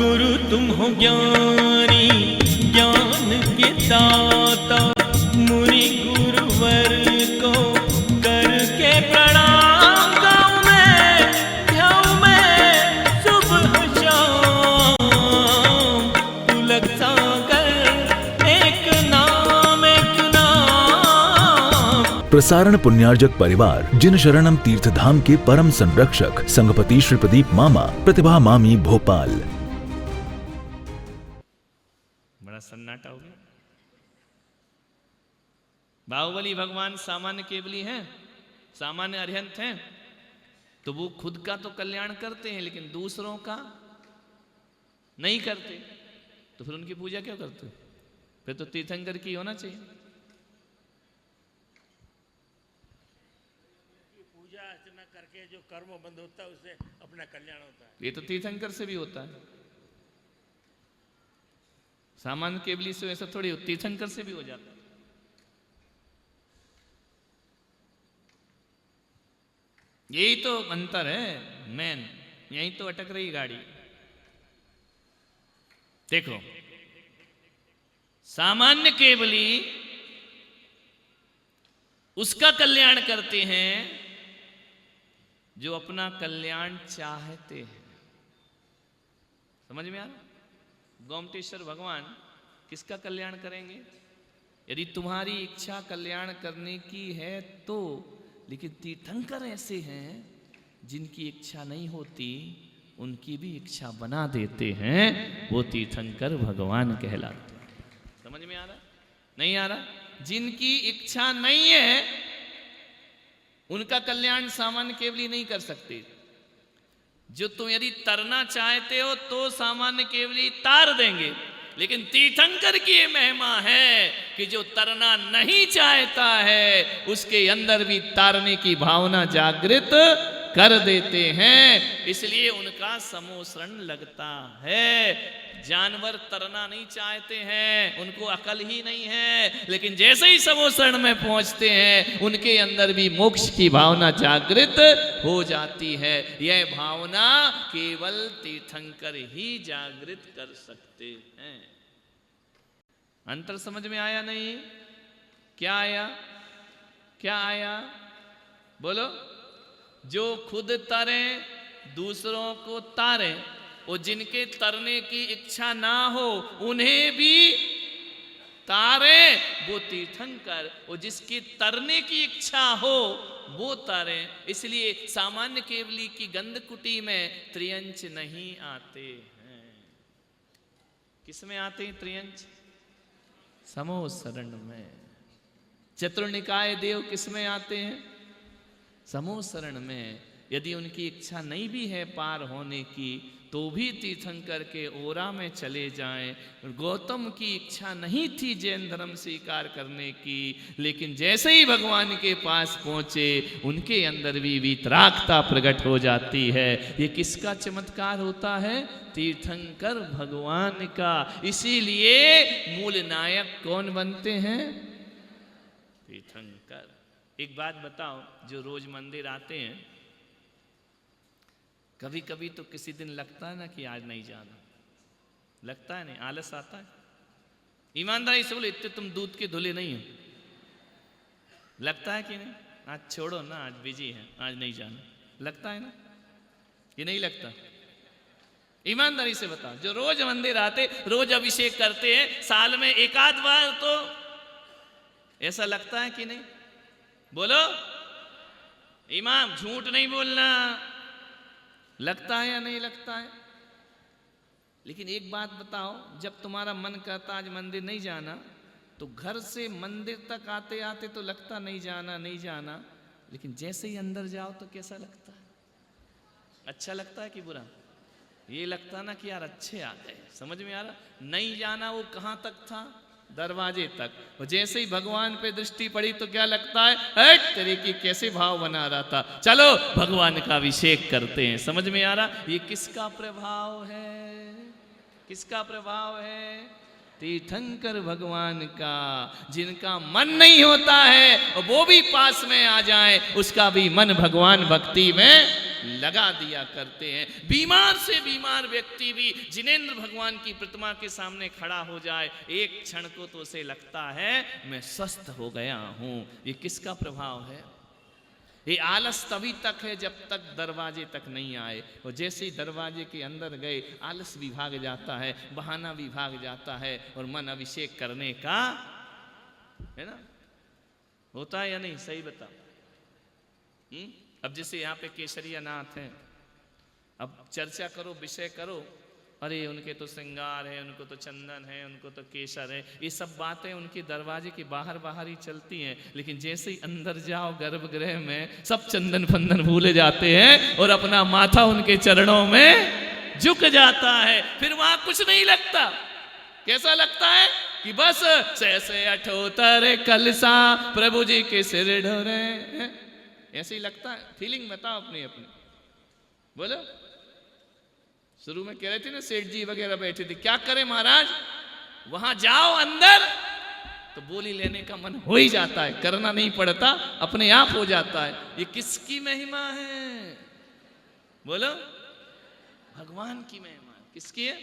गुरु तुम हो ज्ञानी ज्ञान के दाता, मुनि गुरुवर को करके प्रणाम गाऊं मैं सुबह शाम। पुलक सागर एक नाम प्रसारण पुण्यार्जक परिवार जिन शरणम तीर्थ धाम के परम संरक्षक संघपति श्री प्रदीप मामा, प्रतिभा मामी, भोपाल। बड़ा सन्नाटा हो गया। बाहुबली भगवान सामान्य केवली हैं, सामान्य अरिहंत हैं, तो वो खुद का तो कल्याण करते हैं लेकिन दूसरों का नहीं करते, तो फिर उनकी पूजा क्यों करते? फिर तो तीर्थंकर की होना चाहिए। पूजा अर्चना करके जो कर्म बंद होता है उससे अपना कल्याण होता है। ये तो तीर्थंकर से भी होता है, सामान्य केवली से ऐसा थोड़ी, तीर्थंकर से भी हो जाता है। यही तो अंतर है मेन, यही तो अटक रही गाड़ी। देखो, सामान्य केवली उसका कल्याण करते हैं जो अपना कल्याण चाहते हैं। समझ में आ रहा? गोमटेश्वर भगवान किसका कल्याण करेंगे? यदि तुम्हारी इच्छा कल्याण करने की है तो। लेकिन तीर्थंकर ऐसे हैं जिनकी इच्छा नहीं होती, उनकी भी इच्छा बना देते हैं, वो तीर्थंकर भगवान कहलाते हैं। समझ में आ रहा? नहीं आ रहा? जिनकी इच्छा नहीं है उनका कल्याण सामान्य केवली नहीं कर सकते। जो तुम यदि तरना चाहते हो तो सामान्य केवली तार देंगे, लेकिन तीर्थंकर की ये महिमा है कि जो तरना नहीं चाहता है उसके अंदर भी तारने की भावना जागृत कर देते हैं, इसलिए उनका समोसरण लगता है। जानवर तरना नहीं चाहते हैं, उनको अकल ही नहीं है, लेकिन जैसे ही समोसरण में पहुंचते हैं उनके अंदर भी मोक्ष की भावना जागृत हो जाती है। यह भावना केवल तीर्थंकर ही जागृत कर सकते हैं। अंतर समझ में आया नहीं? क्या आया? क्या आया? बोलो। जो खुद तरे दूसरों को तारे, और जिनके तरने की इच्छा ना हो उन्हें भी तारे, वो तीर्थंकर। और जिसकी तरने की इच्छा हो वो तारे। इसलिए सामान्य केवली की गंधकुटी में त्रियंच नहीं आते हैं। किस में आते हैं त्रियंच? समोसरण में। चतुर्निकाय देव किस में आते हैं? समोसरण में। यदि उनकी इच्छा नहीं भी है पार होने की तो भी तीर्थंकर के ओरा में चले जाएं। गौतम की इच्छा नहीं थी जैन धर्म स्वीकार करने की, लेकिन जैसे ही भगवान के पास पहुंचे उनके अंदर भी वीतरागता प्रकट हो जाती है। ये किसका चमत्कार होता है? तीर्थंकर भगवान का। इसीलिए मूल नायक कौन बनते हैं? तीर्थंकर। एक बात बताओ, जो रोज मंदिर आते हैं, कभी कभी तो किसी दिन लगता है ना कि आज नहीं जाना, लगता है नहीं? आलस आता है? ईमानदारी से बोलो, इतने तुम दूध के धुले नहीं हो, लगता है कि नहीं? आज छोड़ो ना, आज बिजी है, आज नहीं जाना, लगता है ना कि नहीं लगता? ईमानदारी से बताओ, जो रोज मंदिर आते, रोज अभिषेक करते हैं, साल में एक आध बार तो ऐसा लगता है कि नहीं? बोलो इमाम, झूठ नहीं बोलना, लगता है या नहीं लगता है? लेकिन एक बात बताओ, जब तुम्हारा मन करता आज मंदिर नहीं जाना, तो घर से मंदिर तक आते आते तो लगता नहीं जाना नहीं जाना, लेकिन जैसे ही अंदर जाओ तो कैसा लगता है? अच्छा लगता है कि बुरा? ये लगता ना कि यार अच्छे आ गए। समझ में आ रहा? नहीं जाना वो कहाँ तक था? दरवाजे तक। और जैसे ही भगवान पे दृष्टि पड़ी तो क्या लगता है? हट तेरे की कैसे भाव बना रहा था, चलो भगवान का अभिषेक करते हैं। समझ में आ रहा? ये किसका प्रभाव है? किसका प्रभाव है? तीर्थंकर भगवान का। जिनका मन नहीं होता है और वो भी पास में आ जाए, उसका भी मन भगवान भक्ति में लगा दिया करते हैं। बीमार से बीमार व्यक्ति भी जिनेंद्र भगवान की प्रतिमा के सामने खड़ा हो जाए, एक क्षण को तो उसे लगता है मैं स्वस्थ हो गया हूं। ये किसका प्रभाव है? ये आलस तभी तक है जब तक दरवाजे तक नहीं आए, और जैसे ही दरवाजे के अंदर गए आलस भी भाग जाता है, बहाना भी भाग जाता है, और मन अभिषेक करने का है ना, होता है या नहीं? सही बताओ। अब जैसे यहाँ पे केसरिया नाथ हैं, अब चर्चा करो, विषय करो, अरे उनके तो श्रृंगार है, उनको तो चंदन है, उनको तो केसर है, ये सब बातें उनके दरवाजे के बाहर बाहर ही चलती हैं, लेकिन जैसे ही अंदर जाओ गर्भगृह में सब चंदन फंदन भूले जाते हैं और अपना माथा उनके चरणों में झुक जाता है। फिर वहां कुछ नहीं लगता। कैसा लगता है कि बस से अठोतर कलसा प्रभु जी के सिर ढोरे, ऐसे ही लगता है। फीलिंग बताओ अपनी अपनी, बोलो। शुरू में कह रहे थे ना, सेठ जी वगैरह बैठे थे, क्या करें महाराज, वहां जाओ अंदर तो बोली लेने का मन हो ही जाता है, करना नहीं पड़ता, अपने आप हो जाता है। ये किसकी महिमा है? बोलो। भगवान की महिमा। किसकी है?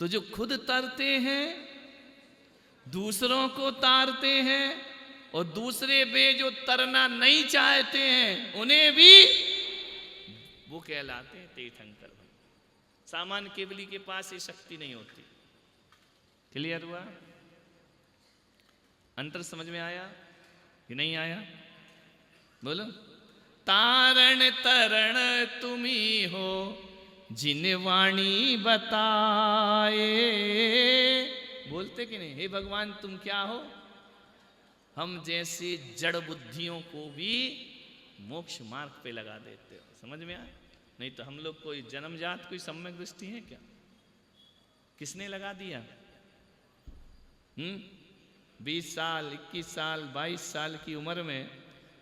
तो जो खुद तरते हैं, दूसरों को तारते हैं, और दूसरे वे जो तरना नहीं चाहते हैं उन्हें भी वो कहलाते हैं तीर्थंकर। सामान्य केवली के पास ये शक्ति नहीं होती। क्लियर हुआ? अंतर समझ में आया कि नहीं आया? बोलो। तारण तरण तुम्ही हो जिन वाणी बताए। बोलते कि नहीं, हे भगवान तुम क्या हो? हम जैसे जड़ बुद्धियों को भी मोक्ष मार्ग पे लगा देते हो। समझ में आया? नहीं तो हम लोग कोई जन्मजात कोई सम्यक दृष्टि है क्या? किसने लगा दिया? 20 साल 21 साल 22 साल की उम्र में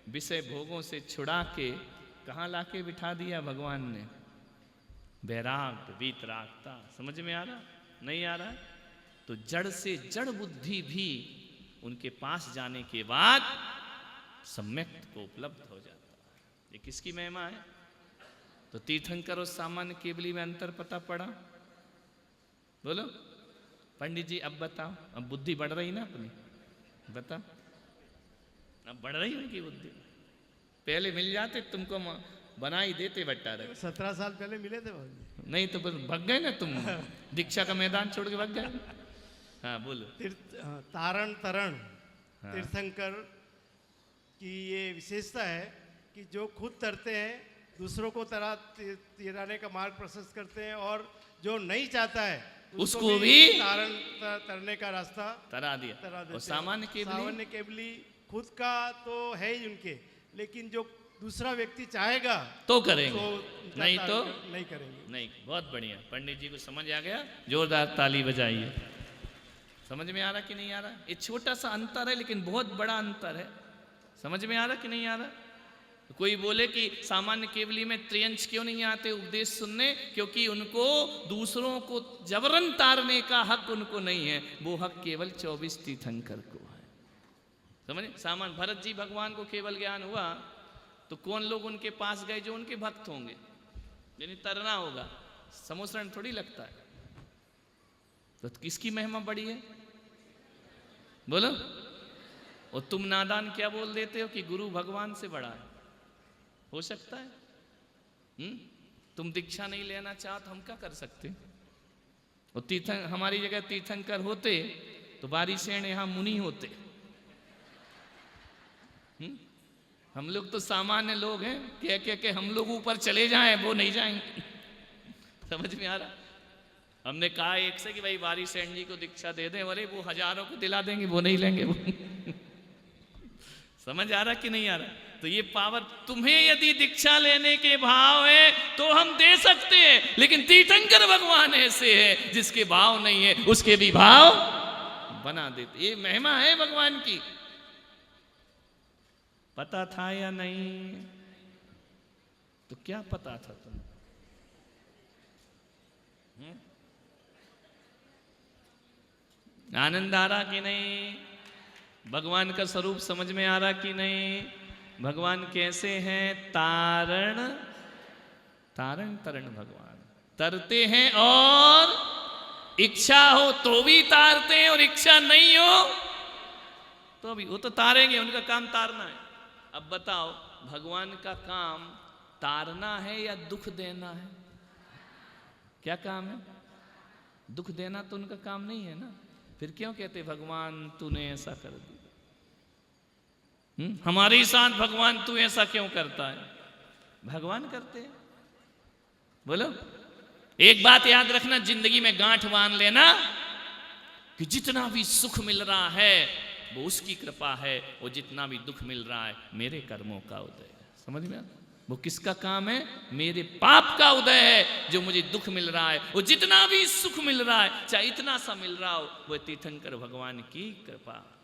विषय भोगों से छुड़ा के कहाँ लाके बिठा दिया भगवान ने? वैराग्य, वीतरागता। समझ में आ रहा? नहीं आ रहा? तो जड़ से जड़ बुद्धि भी उनके पास जाने के बाद सम्यक को उपलब्ध हो जाता है। ये किसकी महिमा है? तो तीर्थंकर और सामान्य केवली में अंतर पता पड़ा? बोलो पंडित जी। अब बताओ, अब बुद्धि बढ़ रही ना अपनी? बताओ, अब बढ़ रही उनकी बुद्धि। पहले मिल जाते तुमको बना ही देते भट्टारक। 17 साल पहले मिले थे नहीं तो भाग गए ना तुम, दीक्षा का मैदान छोड़ के भाग गए। हाँ बोलो। तारण तरण तीर्थंकर की ये विशेषता है कि जो खुद तरते हैं, दूसरों को तराने का मार्ग प्रशस्त करते हैं, और जो नहीं चाहता है उसको भी तरने का रास्ता तरा दिया। और सामान्य केवली खुद का तो है ही उनके, लेकिन जो दूसरा व्यक्ति चाहेगा तो करेंगे, तो नहीं तो नहीं करेंगे। नहीं। बहुत बढ़िया, पंडित जी को समझ आ गया, जोरदार ताली बजाइए। समझ में आ रहा कि नहीं आ रहा? ये छोटा सा अंतर है लेकिन बहुत बड़ा अंतर है। समझ में आ रहा कि नहीं आ रहा? कोई बोले कि सामान्य केवली में त्रियंश क्यों नहीं आते उपदेश सुनने? क्योंकि उनको दूसरों को जबरन तारने का हक उनको नहीं है, वो हक केवल 24 तीर्थंकर को है। समझे? सामान्य भरत जी भगवान को केवल ज्ञान हुआ तो कौन लोग उनके पास गए? जो उनके भक्त होंगे, यानी तरना होगा, समुसरण थोड़ी लगता है। तो किसकी महिमा बड़ी है? बोलो। और तुम नादान क्या बोल देते हो कि गुरु भगवान से बड़ा है? हो सकता है? तुम दीक्षा नहीं लेना चाहो तो हम क्या कर सकते? और हमारी जगह तीर्थंकर होते तो बारिशेण यहां मुनि होते। हम लोग तो सामान्य लोग हैं, कह के हम लोग ऊपर चले जाएं, वो नहीं जाएंगे। समझ में आ रहा? हमने कहा एक से कि भाई बारिशेण जी को दीक्षा दे दें, अरे वो हजारों को दिला देंगे, वो नहीं लेंगे वो। समझ आ रहा कि नहीं आ रहा? तो ये पावर तुम्हें यदि दीक्षा लेने के भाव है तो हम दे सकते हैं, लेकिन तीर्थंकर भगवान ऐसे है जिसके भाव नहीं है उसके भी भाव बना देते। ये महिमा है भगवान की। पता था या नहीं? तो क्या पता था तुम? आनंद आ रहा कि नहीं? भगवान का स्वरूप समझ में आ रहा कि नहीं? भगवान कैसे हैं? तारण तारण तरण भगवान तरते हैं, और इच्छा हो तो भी तारते हैं, और इच्छा नहीं हो तो भी। वो तो तारेंगे, उनका काम तारना है। अब बताओ, भगवान का काम तारना है या दुख देना है? क्या काम है? दुख देना तो उनका काम नहीं है ना। फिर क्यों कहते भगवान तूने ऐसा कर दिया? हमारे साथ भगवान तू ऐसा क्यों करता है? भगवान करते हैं। बोलो, एक बात याद रखना, जिंदगी में गांठ बांध लेना कि जितना भी सुख मिल रहा है वो उसकी कृपा है, और जितना भी दुख मिल रहा है मेरे कर्मों का उदय है। समझ में? वो किसका काम है? मेरे पाप का उदय है जो मुझे दुख मिल रहा है। वो जितना भी सुख मिल रहा है, चाहे इतना सा मिल रहा हो, वो तीर्थंकर भगवान की कृपा है।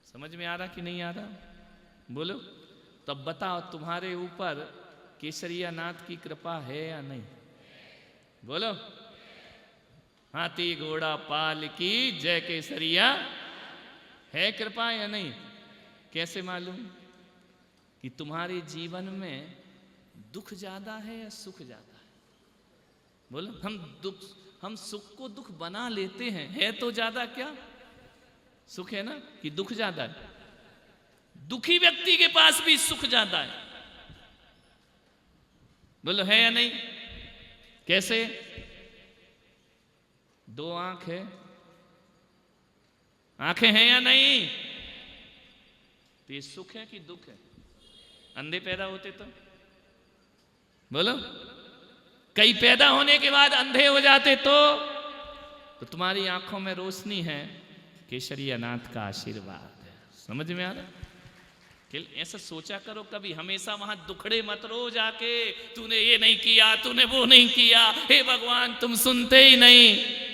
समझ में आ रहा कि नहीं आ रहा? बोलो, तब बताओ, तुम्हारे ऊपर केसरिया नाथ की कृपा है या नहीं? बोलो, हाथी घोड़ा पाल की जय केसरिया, है कृपा या नहीं? कैसे मालूम कि तुम्हारे जीवन में दुख ज्यादा है या सुख ज्यादा है? बोलो, हम सुख को दुख बना लेते हैं, है तो ज्यादा क्या सुख है ना, कि दुख ज्यादा है? दुखी व्यक्ति के पास भी सुख ज्यादा है। बोलो, है या नहीं? कैसे? दो आंख है, आंखें हैं या नहीं? तो ये सुख है कि दुख है? अंधे पैदा होते तो? बोलो, कई पैदा होने के बाद अंधे हो जाते तो तुम्हारी आंखों में रोशनी है, केसरिया नाथ का आशीर्वाद है। समझ में आ रहा? ऐसा सोचा करो कभी, हमेशा वहां दुखड़े मत रो जाके, तूने ये नहीं किया, तूने वो नहीं किया, हे भगवान तुम सुनते ही नहीं।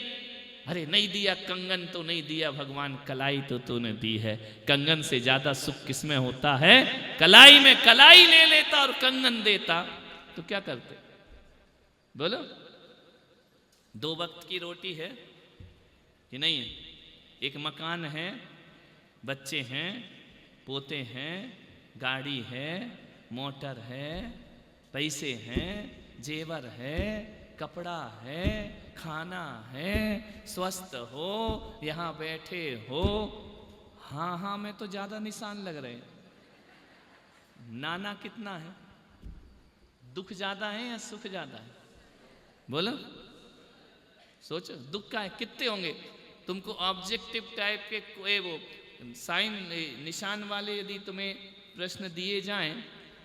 अरे नहीं दिया कंगन तो नहीं दिया भगवान, कलाई तो तूने दी है। कंगन से ज्यादा सुख किसमें होता है? कलाई में। कलाई ले लेता और कंगन देता तो क्या करते? बोलो, दो वक्त की रोटी है कि नहीं है? एक मकान है, बच्चे हैं, पोते हैं, गाड़ी है, मोटर है, पैसे हैं, जेवर है, कपड़ा है, खाना है, स्वस्थ हो, यहाँ बैठे हो। हाँ हाँ में तो ज्यादा निशान लग रहे हैं। नाना कितना है? दुख ज्यादा है या सुख ज्यादा है? बोलो, सोचो, दुख का है कितने होंगे? तुमको ऑब्जेक्टिव टाइप के कोई वो साइन निशान वाले यदि तुम्हें प्रश्न दिए जाएं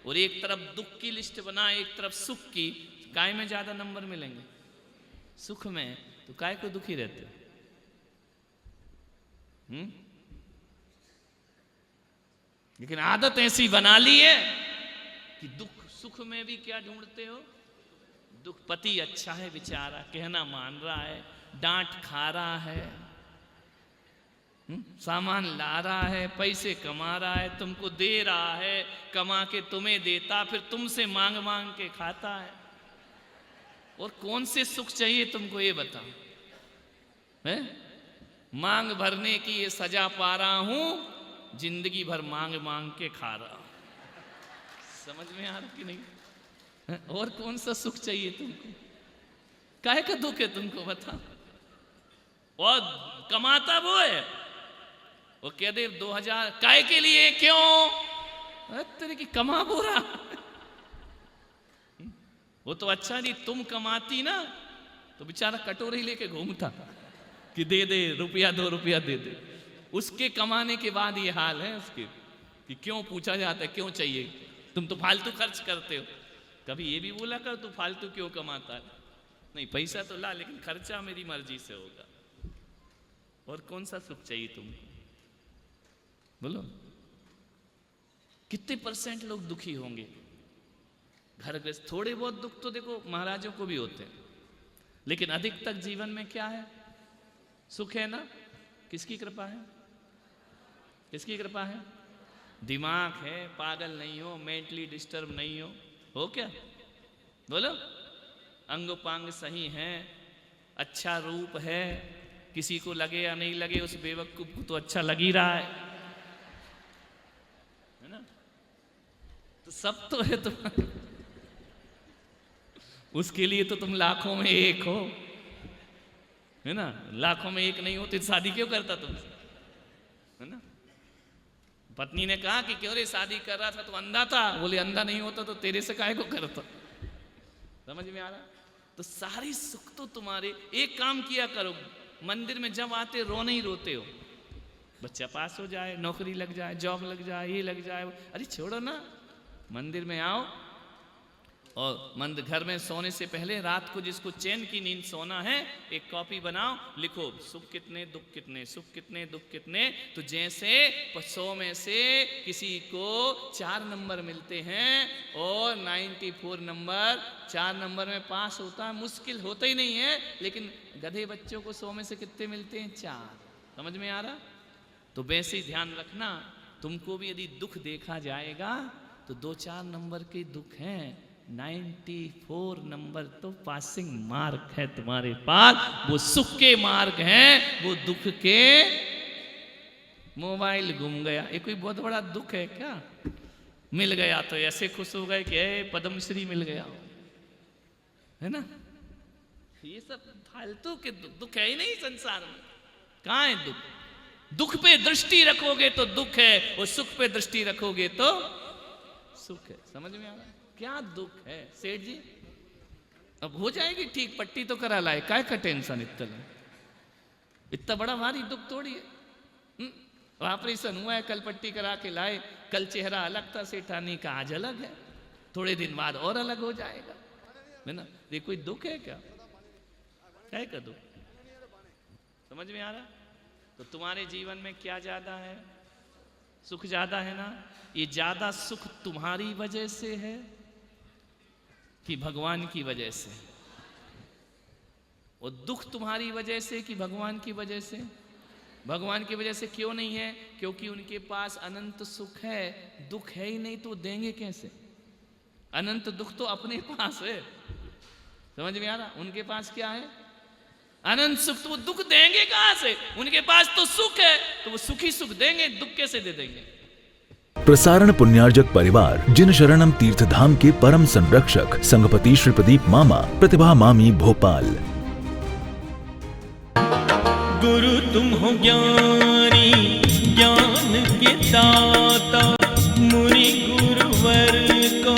और एक तरफ दुख की लिस्ट बना, एक तरफ सुख की, काय में ज्यादा नंबर मिलेंगे? सुख में। तो काय को दुखी रहते हो? लेकिन आदत ऐसी बना ली है कि दुख सुख में भी क्या ढूंढते हो? दुख। पति अच्छा है बेचारा, कहना मान रहा है, डांट खा रहा है, सामान ला रहा है, पैसे कमा रहा है, तुमको दे रहा है, कमा के तुम्हें देता, फिर तुमसे मांग मांग के खाता है। और कौन से सुख चाहिए तुमको ये बताओ? है? मांग भरने की ये सजा पा रहा हूं, जिंदगी भर मांग मांग के खा रहा हूं। समझ में आ रहा कि नहीं? है? और कौन सा सुख चाहिए तुमको? काहे का दुख है तुमको बताओ? और कमाता वो है, वो कह दे 2000 काय के लिए, क्यों? तेरे की कमा वो रहा। वो तो अच्छा नहीं, तुम कमाती ना तो बेचारा कटोरी लेके घूमता कि दे दे रुपया, 2 रुपया दे दे। उसके कमाने के बाद ये हाल है उसके कि क्यों पूछा जाता है, क्यों चाहिए? तुम तो फालतू खर्च करते हो। कभी ये भी बोला कर तू फालतू क्यों कमाता है? नहीं, पैसा तो ला, लेकिन खर्चा मेरी मर्जी से होगा। और कौन सा सुख चाहिए तुमको? बोलो, कितने % लोग दुखी होंगे? घर गृहस्थ थोड़े बहुत दुख तो देखो महाराजों को भी होते हैं, लेकिन अधिक तक जीवन में क्या है? सुख है ना। किसकी कृपा है? किसकी कृपा है? दिमाग है, पागल नहीं हो, मेंटली डिस्टर्ब नहीं हो क्या? बोलो, अंगोपांग सही है, अच्छा रूप है, किसी को लगे या नहीं लगे उस बेवकूफ को तो अच्छा लग ही रहा है ना? तो सब तो है। तो उसके लिए तो तुम लाखों में एक हो, है ना। लाखों में एक नहीं होते शादी क्यों करता तुमसे, है ना। पत्नी ने कहा कि क्यों रे शादी कर रहा था तो अंधा था, बोले अंधा नहीं होता तो तेरे से काहे को करता। समझ में आ रहा। तो सारी सुख तो तुम्हारे, एक काम किया करो, मंदिर में जब आते रोने ही रोते हो, बच्चा पास हो जाए, नौकरी लग जाए, जॉब लग जाए, ये लग जाए, अरे छोड़ो ना, मंदिर में आओ और मंदिर घर में सोने से पहले रात को जिसको चैन की नींद सोना है, एक कॉपी बनाओ, लिखो सुख कितने दुख कितने, सुख कितने दुख कितने। तो जैसे 100 में से किसी को 4 नंबर मिलते हैं और 94 नंबर 4 नंबर में पास होता है, मुश्किल होता ही नहीं है, लेकिन गधे बच्चों को 100 में से कितने मिलते हैं, 4। समझ में आ रहा। तो वैसे ही ध्यान रखना, तुमको भी यदि दुख देखा जाएगा तो 2-4 नंबर के दुख हैं, 94 नंबर तो पासिंग मार्क है तुम्हारे पास, वो सुख के मार्क हैं, वो दुख के। मोबाइल गुम गया, ये कोई बहुत बड़ा दुख है क्या। मिल गया तो ऐसे खुश हो गए कि पद्मश्री मिल गया, है ना। ये सब फालतू के दुख है ही नहीं संसार में। कहाँ है दुख। दुख पे दृष्टि रखोगे तो दुख है, और सुख पे दृष्टि रखोगे तो सुख है। समझ में आ रहा है क्या दुख है सेठ जी। अब हो जाएगी ठीक, पट्टी तो करा लाए, काय का टेंशन इतना बड़ा भारी दुख थोड़ी है। ऑपरेशन हुआ है, कल पट्टी करा के लाए, कल चेहरा अलग था सेठानी का, आज अलग है, थोड़े दिन बाद और अलग हो जाएगा, है ना। ये कोई दुख है क्या, क्या का दुख। समझ में आ रहा। तो तुम्हारे जीवन में क्या ज्यादा है, सुख ज्यादा है ना। ये ज्यादा सुख तुम्हारी वजह से है कि भगवान की वजह से, और दुख तुम्हारी वजह से कि भगवान की वजह से। भगवान की वजह से क्यों नहीं है, क्योंकि उनके पास अनंत सुख है, दुख है ही नहीं तो देंगे कैसे। अनंत दुख तो अपने पास है। समझ में आ रहा। उनके पास क्या है, अनंत सुख, तो वो दुख देंगे कहां से। उनके पास तो सुख है, तो वो सुखी सुख देंगे, दुख कैसे दे देंगे। प्रसारण पुण्यार्जक परिवार जिन शरणम तीर्थ धाम के परम संरक्षक संघपति श्री प्रदीप मामा, प्रतिभा मामी, भोपाल। गुरु तुम हो ज्ञानी, ज्ञान के दाता, मुनि गुरुवर को